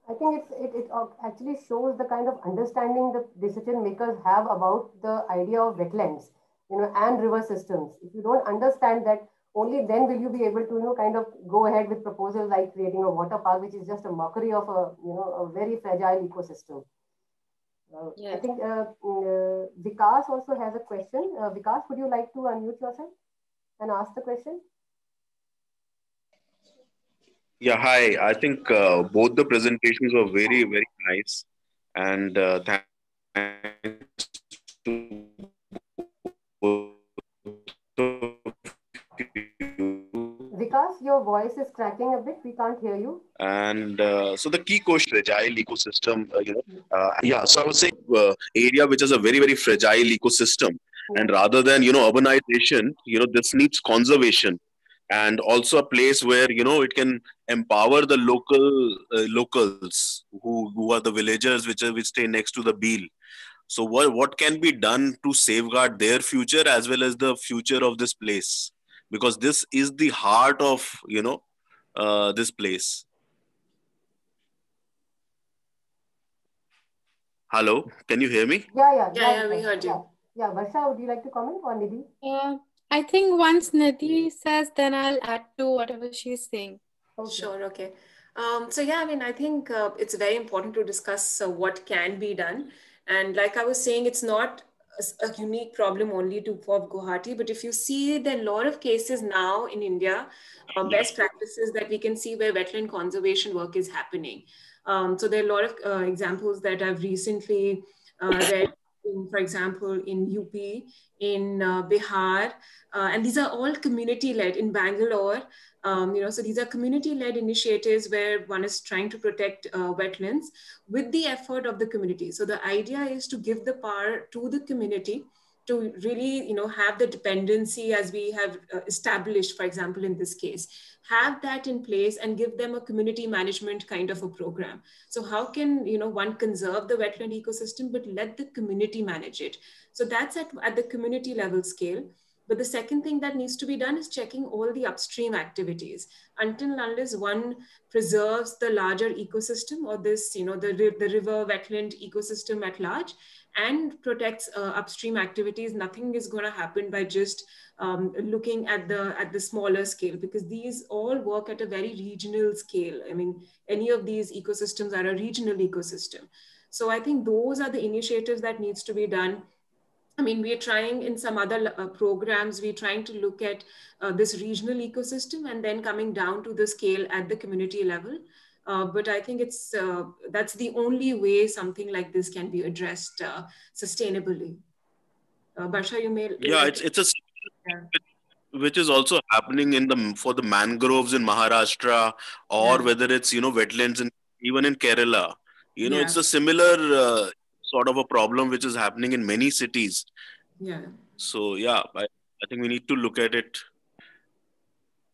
I think it actually shows the kind of understanding the decision makers have about the idea of wetlands, and river systems. If you don't understand that, only then will you be able to, kind of go ahead with proposals like creating a water park, which is just a mockery of a very fragile ecosystem. Yes. I think Vikas also has a question. Vikas, would you like to unmute yourself and ask the question? Yeah, hi. I think both the presentations were very, very nice. And thanks to Vikas, your voice is cracking a bit. We can't hear you. And so the key question, fragile ecosystem, yeah. So I would say area which is a very, very fragile ecosystem, and rather than urbanization, this needs conservation, and also a place where it can empower the locals who are the villagers which stay next to the Beel. So what can be done to safeguard their future as well as the future of this place, because this is the heart of this place. Hello, can you hear me? Yeah, we heard you. Yeah, Varsha, would you like to comment or Nidhi? I think once Nidhi says, then I'll add to whatever she's saying. Okay. Sure, okay. So yeah, I mean, I think it's very important to discuss what can be done. And like I was saying, it's not a unique problem only for Guwahati, but if you see, there are a lot of cases now in India, best practices that we can see where wetland conservation work is happening. So there are a lot of examples that I've recently read, for example, in UP, in Bihar, and these are all community-led in Bangalore. So these are community-led initiatives where one is trying to protect wetlands with the effort of the community. So the idea is to give the power to the community to really, have the dependency as we have established, for example, in this case, have that in place and give them a community management kind of a program. So how can, one conserve the wetland ecosystem, but let the community manage it? So that's at the community level scale. But the second thing that needs to be done is checking all the upstream activities. Until and unless one preserves the larger ecosystem or this, the river wetland ecosystem at large and protects upstream activities, nothing is going to happen by just looking at the smaller scale, because these all work at a very regional scale. I mean, any of these ecosystems are a regional ecosystem. So I think those are the initiatives that needs to be done. I mean, we are trying in some other programs, we're trying to look at this regional ecosystem and then coming down to the scale at the community level. But I think that's the only way something like this can be addressed sustainably. Barsha, you may... Yeah, it's a... Yeah. Which is also happening for the mangroves in Maharashtra, or whether it's, wetlands even in Kerala. It's a similar sort of a problem which is happening in many cities. Yeah. So yeah, I think we need to look at it.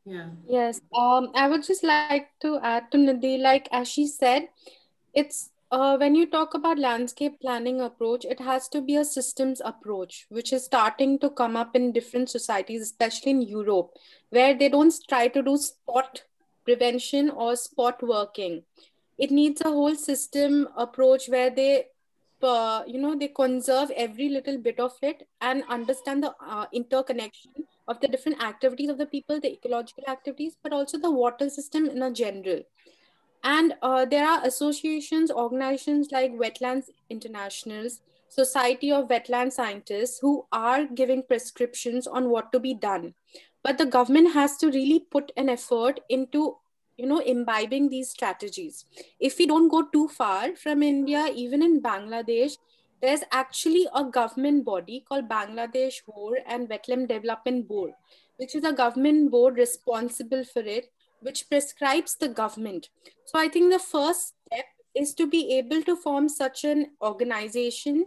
Yeah. Yes. I would just like to add to Nidhi, like as she said, it's when you talk about landscape planning approach, it has to be a systems approach, which is starting to come up in different societies, especially in Europe, where they don't try to do spot prevention or spot working. It needs a whole system approach where they they conserve every little bit of it and understand the interconnection of the different activities of the people, the ecological activities, but also the water system in a general. And there are associations, organizations like Wetlands Internationals, Society of Wetland Scientists, who are giving prescriptions on what to be done. But the government has to really put an effort into, imbibing these strategies. If we don't go too far from India, even in Bangladesh, there's actually a government body called Bangladesh War and Wetland Development Board, which is a government board responsible for it, which prescribes the government. So I think the first step is to be able to form such an organization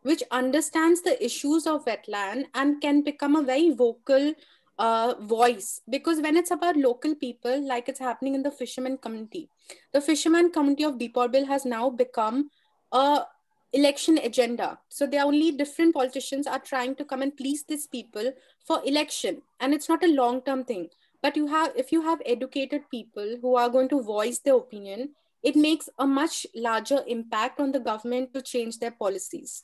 which understands the issues of wetland and can become a very vocal voice. Because when it's about local people, like it's happening in the fisherman community of Deeporbil has now become a election agenda. So there are only different politicians are trying to come and please these people for election, and it's not a long-term thing. But if you have educated people who are going to voice their opinion, it makes a much larger impact on the government to change their policies.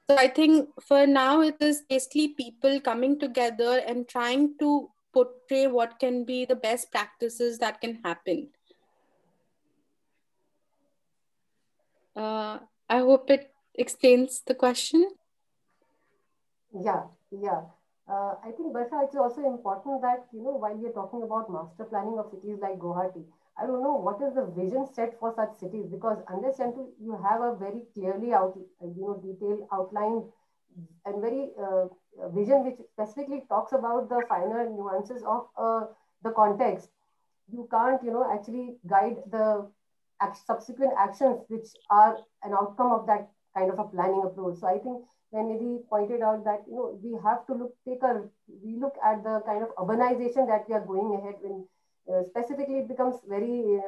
So I think for now, it is basically people coming together and trying to portray what can be the best practices that can happen. I hope it explains the question. Yeah. I think, Barsha, it's also important that, while we are talking about master planning of cities like Guwahati, I don't know what is the vision set for such cities, because unless until you have a very clearly detailed outline and very vision which specifically talks about the finer nuances of the context, you can't, actually guide the subsequent actions which are an outcome of that kind of a planning approach. So I think when Nidhi pointed out that, we have to look at the kind of urbanization that we are going ahead when specifically it becomes very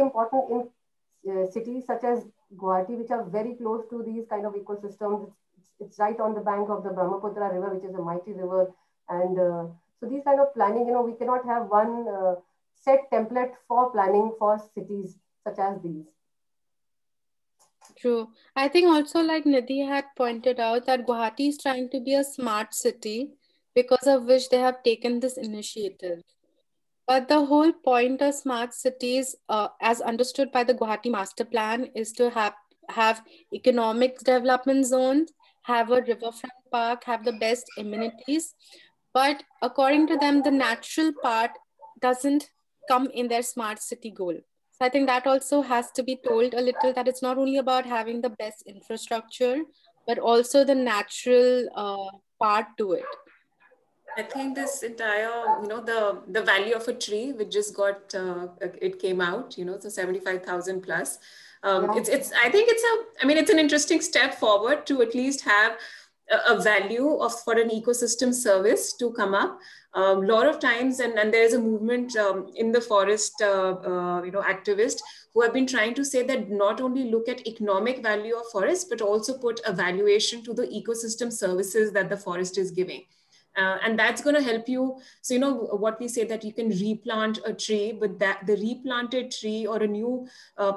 important in cities such as Guwahati, which are very close to these kind of ecosystems. It's right on the bank of the Brahmaputra river, which is a mighty river. And so these kind of planning, we cannot have one set template for planning for cities such as these. True. I think also, like Nidhi had pointed out, that Guwahati is trying to be a smart city, because of which they have taken this initiative. But the whole point of smart cities, as understood by the Guwahati Master Plan, is to have economic development zones, have a riverfront park, have the best amenities. But according to them, the natural part doesn't come in their smart city goal. So I think that also has to be told a little, that it's not only about having the best infrastructure, but also the natural part to it. I think this entire, the value of a tree, which just got, it came out, so 75,000 plus. It's an interesting step forward to at least have a value for an ecosystem service to come up. A lot of times, and there's a movement in the forest, activists who have been trying to say that not only look at economic value of forest, but also put a valuation to the ecosystem services that the forest is giving. And that's going to help you. So, what we say, that you can replant a tree, but that the replanted tree or a new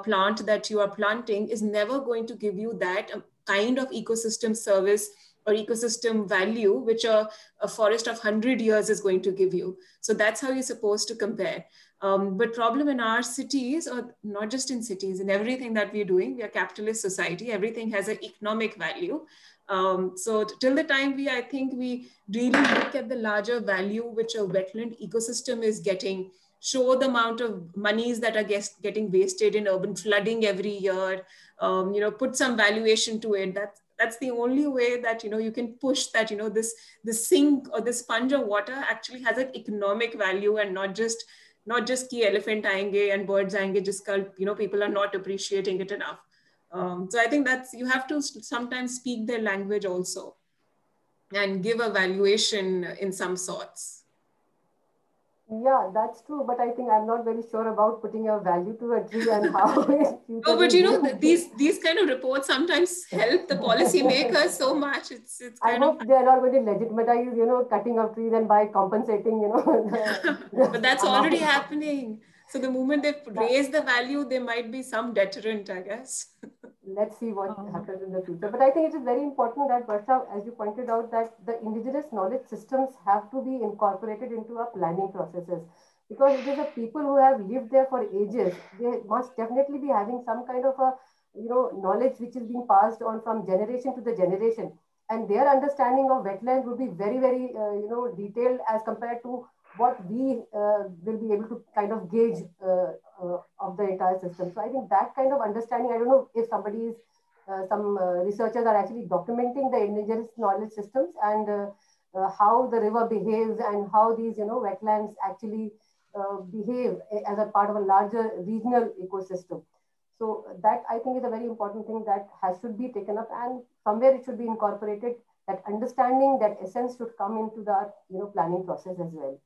plant that you are planting is never going to give you that kind of ecosystem service or ecosystem value, which a forest of 100 years is going to give you. So that's how you're supposed to compare. But problem in our cities, or not just in cities, in everything that we're doing, we are a capitalist society, everything has an economic value. So till the time I think we really look at the larger value which a wetland ecosystem is getting, show the amount of monies that are getting wasted in urban flooding every year, put some valuation to it. That's the only way that, you can push that, this sink or this sponge of water actually has an economic value, and not just ki elephant aayenge and birds aayenge, just people are not appreciating it enough. So I think you have to sometimes speak their language also and give a valuation in some sorts. Yeah, that's true. But I think I'm not very sure about putting a value to a tree and how. No, but these kind of reports sometimes help the policy makers so much. It's I hope they're not going to legitimize, cutting of trees and by compensating, But that's already happening. So the moment they raise the value, there might be some deterrent, I guess. let's see what happens in the future. But I think it is very important that, Varsha, as you pointed out, that the indigenous knowledge systems have to be incorporated into our planning processes, because it is the people who have lived there for ages. They must definitely be having some kind of a knowledge which is being passed on from generation to the generation, and their understanding of wetlands would be very, very detailed as compared to what we will be able to kind of gauge of the entire system. So I think that kind of understanding, I don't know if somebody is, some researchers are actually documenting the indigenous knowledge systems and how the river behaves and how these, wetlands actually behave as a part of a larger regional ecosystem. So that I think is a very important thing that should be taken up, and somewhere it should be incorporated. That understanding, that essence should come into the planning process as well.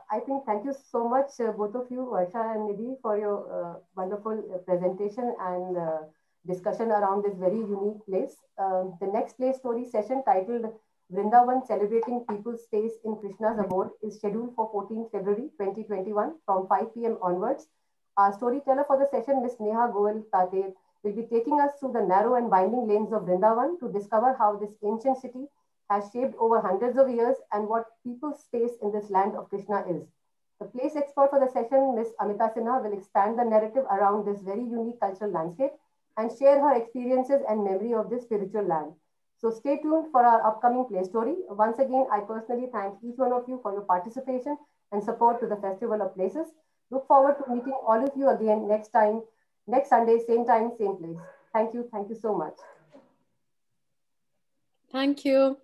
I think thank you so much, both of you, Varsha and Nidhi, for your wonderful presentation and discussion around this very unique place. The next play story session, titled Vrindavan Celebrating People's Space in Krishna's Abode, is scheduled for 14th February 2021 from 5 p.m. onwards. Our storyteller for the session, Ms. Neha Goel Tate, will be taking us through the narrow and winding lanes of Vrindavan to discover how this ancient city has shaped over hundreds of years and what people's space in this land of Krishna is. The place expert for the session, Ms. Amita Sinha, will expand the narrative around this very unique cultural landscape and share her experiences and memory of this spiritual land. So stay tuned for our upcoming play story. Once again, I personally thank each one of you for your participation and support to the Festival of Places. Look forward to meeting all of you again next Sunday, same time, same place. Thank you. Thank you so much. Thank you.